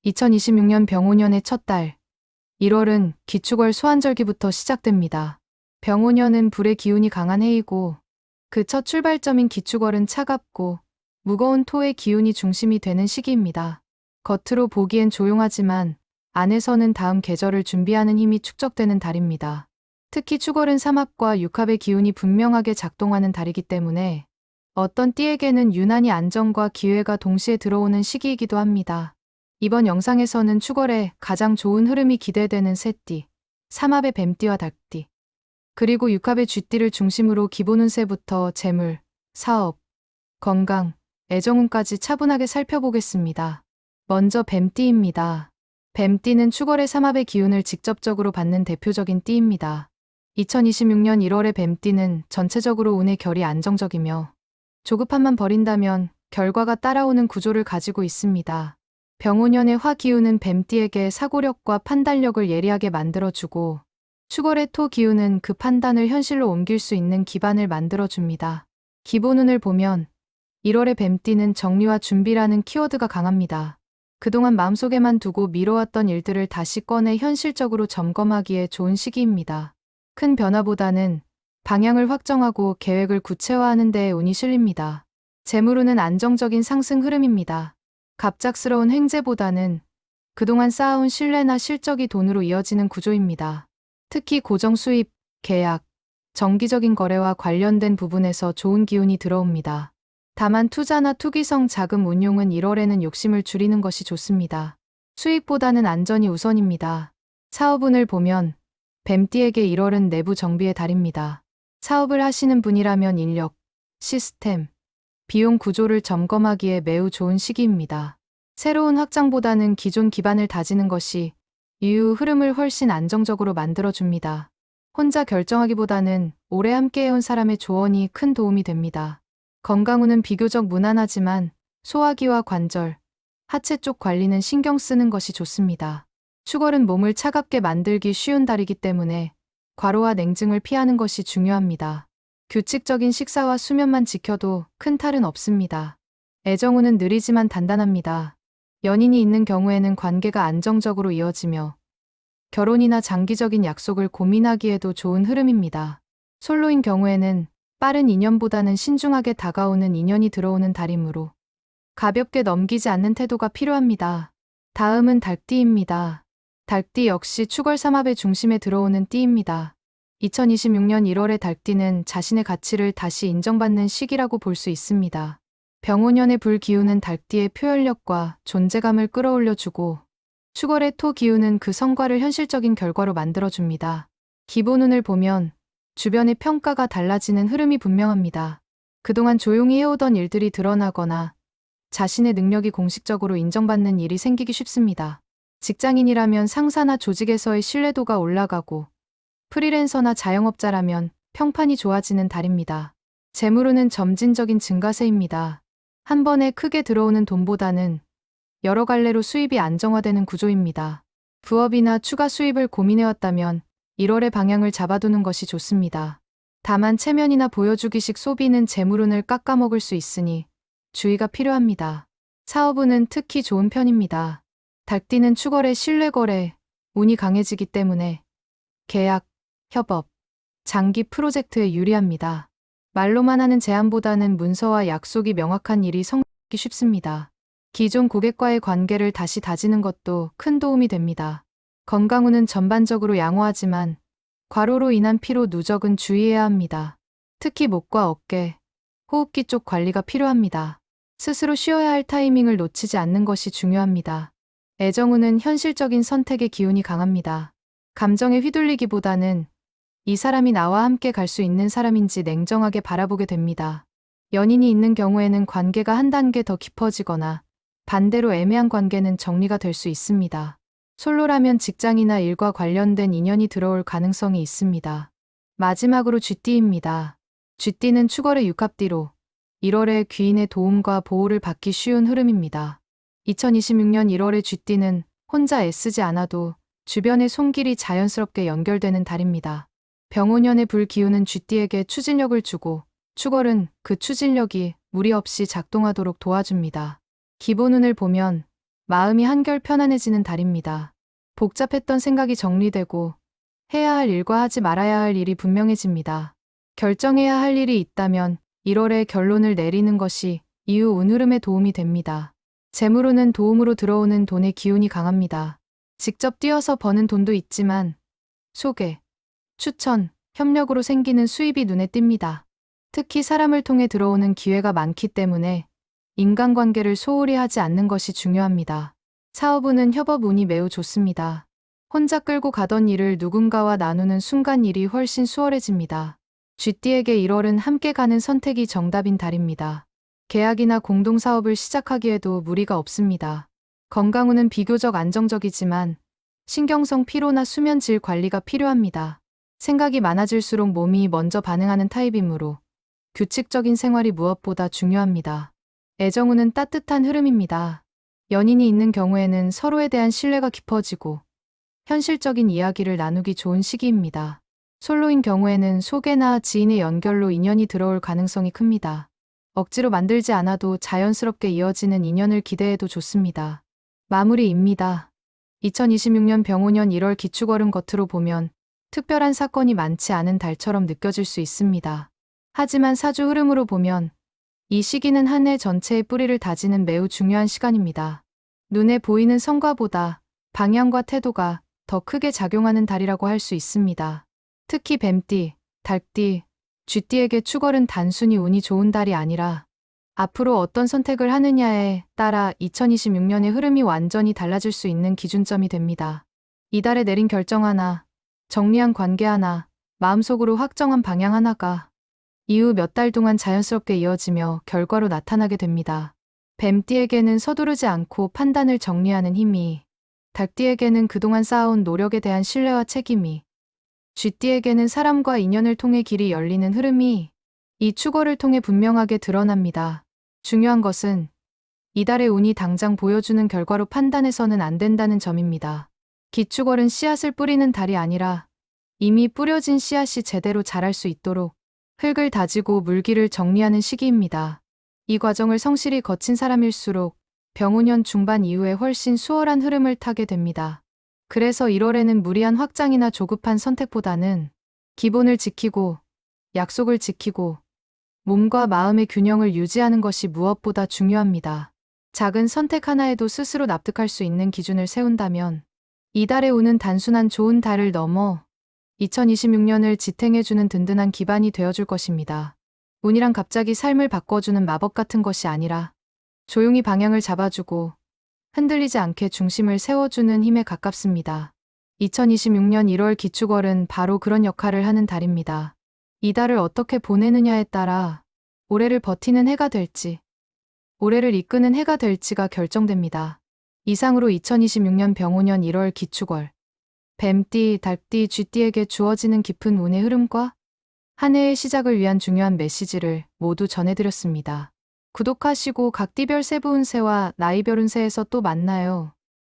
2026년 병오년의 첫 달, 1월은 기축월 소환절기부터 시작됩니다. 병오년은 불의 기운이 강한 해이고 그 첫 출발점인 기축월은 차갑고 무거운 토의 기운이 중심이 되는 시기입니다. 겉으로 보기엔 조용하지만 안에서는 다음 계절을 준비하는 힘이 축적되는 달입니다. 특히 축월은 삼합과 육합의 기운이 분명하게 작동하는 달이기 때문에 어떤 띠에게는 유난히 안정과 기회가 동시에 들어오는 시기이기도 합니다. 이번 영상에서는 축월에 가장 좋은 흐름이 기대되는 새띠, 삼합의 뱀띠와 닭띠, 그리고 육합의 쥐띠를 중심으로 기본 운세부터 재물, 사업, 건강, 애정운까지 차분하게 살펴보겠습니다. 먼저 뱀띠입니다. 뱀띠는 축월의 삼합의 기운을 직접적으로 받는 대표적인 띠입니다. 2026년 1월의 뱀띠는 전체적으로 운의 결이 안정적이며 조급함만 버린다면 결과가 따라오는 구조를 가지고 있습니다. 병오년의 화 기운은 뱀띠에게 사고력과 판단력을 예리하게 만들어주고 축월의 토 기운은 그 판단을 현실로 옮길 수 있는 기반을 만들어줍니다. 기본운을 보면 1월의 뱀띠는 정리와 준비라는 키워드가 강합니다. 그동안 마음속에만 두고 미뤄왔던 일들을 다시 꺼내 현실적으로 점검하기에 좋은 시기입니다. 큰 변화보다는 방향을 확정하고 계획을 구체화하는 데에 운이 실립니다. 재물운은 안정적인 상승 흐름입니다. 갑작스러운 횡재보다는 그동안 쌓아온 신뢰나 실적이 돈으로 이어지는 구조입니다. 특히 고정 수입, 계약, 정기적인 거래와 관련된 부분에서 좋은 기운이 들어옵니다. 다만 투자나 투기성 자금 운용은 1월에는 욕심을 줄이는 것이 좋습니다. 수익보다는 안전이 우선입니다. 사업운을 보면 뱀띠에게 1월은 내부 정비의 달입니다. 사업을 하시는 분이라면 인력, 시스템, 비용 구조를 점검하기에 매우 좋은 시기입니다. 새로운 확장보다는 기존 기반을 다지는 것이 이후 흐름을 훨씬 안정적으로 만들어줍니다. 혼자 결정하기보다는 오래 함께해온 사람의 조언이 큰 도움이 됩니다. 건강운은 비교적 무난하지만 소화기와 관절, 하체 쪽 관리는 신경 쓰는 것이 좋습니다. 축월은 몸을 차갑게 만들기 쉬운 달이기 때문에 과로와 냉증을 피하는 것이 중요합니다. 규칙적인 식사와 수면만 지켜도 큰 탈은 없습니다. 애정운은 느리지만 단단합니다. 연인이 있는 경우에는 관계가 안정적으로 이어지며 결혼이나 장기적인 약속을 고민하기에도 좋은 흐름입니다. 솔로인 경우에는 빠른 인연보다는 신중하게 다가오는 인연이 들어오는 달이므로 가볍게 넘기지 않는 태도가 필요합니다. 다음은 닭띠입니다. 닭띠 역시 축월 삼합의 중심에 들어오는 띠입니다. 2026년 1월의 닭띠는 자신의 가치를 다시 인정받는 시기라고 볼 수 있습니다. 병오년의 불 기운은 닭띠의 표현력과 존재감을 끌어올려주고 축월의 토 기운은 그 성과를 현실적인 결과로 만들어줍니다. 기본운을 보면 주변의 평가가 달라지는 흐름이 분명합니다. 그동안 조용히 해오던 일들이 드러나거나 자신의 능력이 공식적으로 인정받는 일이 생기기 쉽습니다. 직장인이라면 상사나 조직에서의 신뢰도가 올라가고 프리랜서나 자영업자라면 평판이 좋아지는 달입니다. 재물운은 점진적인 증가세입니다. 한 번에 크게 들어오는 돈보다는 여러 갈래로 수입이 안정화되는 구조입니다. 부업이나 추가 수입을 고민해왔다면 1월의 방향을 잡아두는 것이 좋습니다. 다만 체면이나 보여주기식 소비는 재물운을 깎아먹을 수 있으니 주의가 필요합니다. 사업운은 특히 좋은 편입니다. 닭띠는 축월의 신뢰거래, 운이 강해지기 때문에 계약, 협업, 장기 프로젝트에 유리합니다. 말로만 하는 제안보다는 문서와 약속이 명확한 일이 성공하기 쉽습니다. 기존 고객과의 관계를 다시 다지는 것도 큰 도움이 됩니다. 건강운은 전반적으로 양호하지만 과로로 인한 피로 누적은 주의해야 합니다. 특히 목과 어깨, 호흡기 쪽 관리가 필요합니다. 스스로 쉬어야 할 타이밍을 놓치지 않는 것이 중요합니다. 애정운은 현실적인 선택의 기운이 강합니다. 감정에 휘둘리기보다는 이 사람이 나와 함께 갈 수 있는 사람인지 냉정하게 바라보게 됩니다. 연인이 있는 경우에는 관계가 한 단계 더 깊어지거나 반대로 애매한 관계는 정리가 될 수 있습니다. 솔로라면 직장이나 일과 관련된 인연이 들어올 가능성이 있습니다. 마지막으로 쥐띠입니다. 쥐띠는 축월의 육합띠로 1월에 귀인의 도움과 보호를 받기 쉬운 흐름입니다. 2026년 1월의 쥐띠는 혼자 애쓰지 않아도 주변의 손길이 자연스럽게 연결되는 달입니다. 병오년의 불 기운은 쥐띠에게 추진력을 주고 축월은 그 추진력이 무리 없이 작동하도록 도와줍니다. 기본운을 보면 마음이 한결 편안해지는 달입니다. 복잡했던 생각이 정리되고 해야 할 일과 하지 말아야 할 일이 분명해집니다. 결정해야 할 일이 있다면 1월에 결론을 내리는 것이 이후 운흐름에 도움이 됩니다. 재물운은 도움으로 들어오는 돈의 기운이 강합니다. 직접 뛰어서 버는 돈도 있지만 소개, 추천, 협력으로 생기는 수입이 눈에 띕니다. 특히 사람을 통해 들어오는 기회가 많기 때문에 인간관계를 소홀히 하지 않는 것이 중요합니다. 사업운은 협업운이 매우 좋습니다. 혼자 끌고 가던 일을 누군가와 나누는 순간 일이 훨씬 수월해집니다. 쥐띠에게 1월은 함께 가는 선택이 정답인 달입니다. 계약이나 공동사업을 시작하기에도 무리가 없습니다. 건강운은 비교적 안정적이지만 신경성 피로나 수면 질 관리가 필요합니다. 생각이 많아질수록 몸이 먼저 반응하는 타입이므로 규칙적인 생활이 무엇보다 중요합니다. 애정운은 따뜻한 흐름입니다. 연인이 있는 경우에는 서로에 대한 신뢰가 깊어지고 현실적인 이야기를 나누기 좋은 시기입니다. 솔로인 경우에는 소개나 지인의 연결로 인연이 들어올 가능성이 큽니다. 억지로 만들지 않아도 자연스럽게 이어지는 인연을 기대해도 좋습니다. 마무리입니다. 2026년 병오년 1월 기축월은 겉으로 보면 특별한 사건이 많지 않은 달처럼 느껴질 수 있습니다. 하지만 사주 흐름으로 보면 이 시기는 한 해 전체의 뿌리를 다지는 매우 중요한 시간입니다. 눈에 보이는 성과보다 방향과 태도가 더 크게 작용하는 달이라고 할 수 있습니다. 특히 뱀띠, 닭띠, 쥐띠에게 축월은 단순히 운이 좋은 달이 아니라 앞으로 어떤 선택을 하느냐에 따라 2026년의 흐름이 완전히 달라질 수 있는 기준점이 됩니다. 이달에 내린 결정 하나, 정리한 관계 하나, 마음속으로 확정한 방향 하나가 이후 몇 달 동안 자연스럽게 이어지며 결과로 나타나게 됩니다. 뱀띠에게는 서두르지 않고 판단을 정리하는 힘이, 닭띠에게는 그동안 쌓아온 노력에 대한 신뢰와 책임이, 쥐띠에게는 사람과 인연을 통해 길이 열리는 흐름이 이 축월을 통해 분명하게 드러납니다. 중요한 것은 이달의 운이 당장 보여주는 결과로 판단해서는 안 된다는 점입니다. 기축월은 씨앗을 뿌리는 달이 아니라 이미 뿌려진 씨앗이 제대로 자랄 수 있도록 흙을 다지고 물기를 정리하는 시기입니다. 이 과정을 성실히 거친 사람일수록 병오년 중반 이후에 훨씬 수월한 흐름을 타게 됩니다. 그래서 1월에는 무리한 확장이나 조급한 선택보다는 기본을 지키고 약속을 지키고 몸과 마음의 균형을 유지하는 것이 무엇보다 중요합니다. 작은 선택 하나에도 스스로 납득할 수 있는 기준을 세운다면 이달의 운은 단순한 좋은 달을 넘어 2026년을 지탱해주는 든든한 기반이 되어줄 것입니다. 운이란 갑자기 삶을 바꿔주는 마법 같은 것이 아니라 조용히 방향을 잡아주고 흔들리지 않게 중심을 세워주는 힘에 가깝습니다. 2026년 1월 기축월은 바로 그런 역할을 하는 달입니다. 이 달을 어떻게 보내느냐에 따라 올해를 버티는 해가 될지, 올해를 이끄는 해가 될지가 결정됩니다. 이상으로 2026년 병오년 1월 기축월, 뱀띠, 닭띠, 쥐띠에게 주어지는 깊은 운의 흐름과 한 해의 시작을 위한 중요한 메시지를 모두 전해드렸습니다. 구독하시고 각 띠별 세부 운세와 나이별 운세에서 또 만나요.